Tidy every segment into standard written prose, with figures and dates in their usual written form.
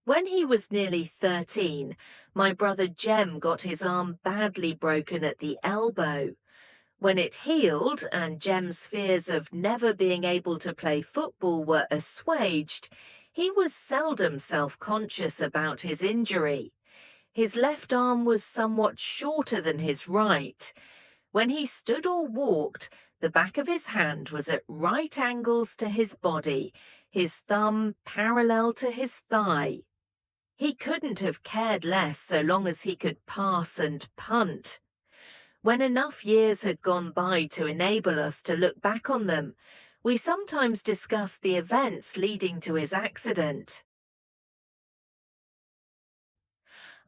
When he was nearly 13, my brother Jem got his arm badly broken at the elbow. When it healed and Jem's fears of never being able to play football were assuaged, he was seldom self-conscious about his injury. His left arm was somewhat shorter than his right. When he stood or walked, the back of his hand was at right angles to his body, his thumb parallel to his thigh. He couldn't have cared less so long as he could pass and punt. When enough years had gone by to enable us to look back on them, we sometimes discussed the events leading to his accident.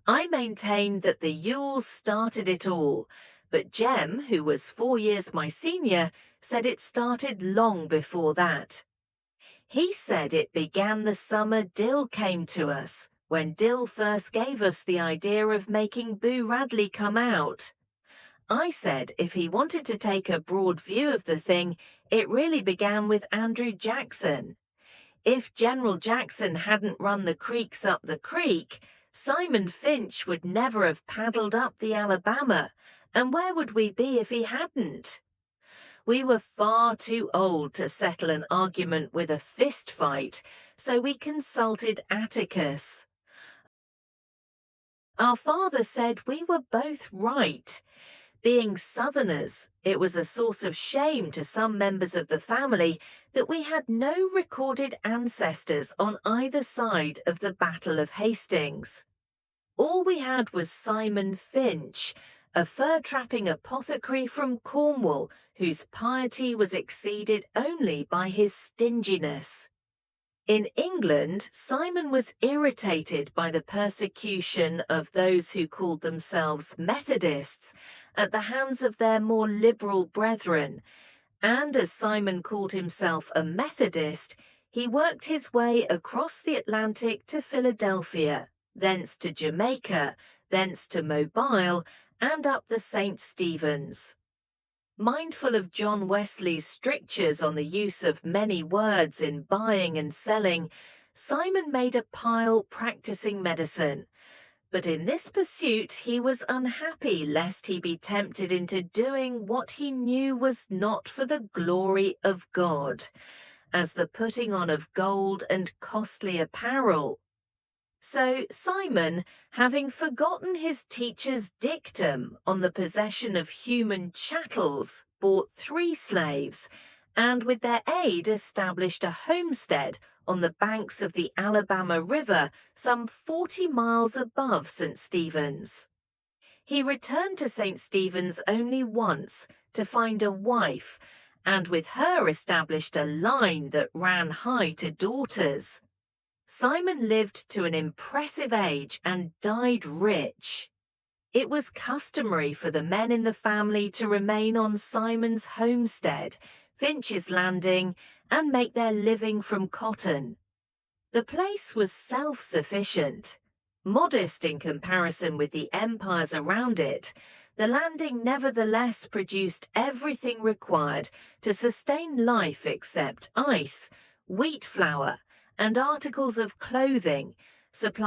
I maintained that the Yules started it all, but Jem, who was 4 years my senior, said it started long before that. He said it began the summer Dill came to us, when Dill first gave us the idea of making Boo Radley come out. I said if he wanted to take a broad view of the thing, it really began with Andrew Jackson. If General Jackson hadn't run the creeks up the creek, Simon Finch would never have paddled up the Alabama, and where would we be if he hadn't? We were far too old to settle an argument with a fist fight, so we consulted Atticus. Our father said we were both right. Being Southerners, it was a source of shame to some members of the family that we had no recorded ancestors on either side of the Battle of Hastings. All we had was Simon Finch, a fur-trapping apothecary from Cornwall whose piety was exceeded only by his stinginess. In England, Simon was irritated by the persecution of those who called themselves Methodists at the hands of their more liberal brethren, and as Simon called himself a Methodist, he worked his way across the Atlantic to Philadelphia, thence to Jamaica, thence to Mobile, and up the St. Stephen's. Mindful of John Wesley's strictures on the use of many words in buying and selling, Simon made a pile practicing medicine. But in this pursuit he was unhappy lest he be tempted into doing what he knew was not for the glory of God, as the putting on of gold and costly apparel. So Simon, having forgotten his teacher's dictum on the possession of human chattels, bought 3 slaves, and with their aid established a homestead on the banks of the Alabama River, some 40 miles above St. Stephen's. He returned to St. Stephen's only once to find a wife, and with her established a line that ran high to daughters. Simon lived to an impressive age and died rich. It was customary for the men in the family to remain on Simon's homestead, Finch's Landing, and make their living from cotton. The place was self-sufficient. Modest in comparison with the empires around it, the landing nevertheless produced everything required to sustain life except ice, wheat flour, and articles of clothing, supplied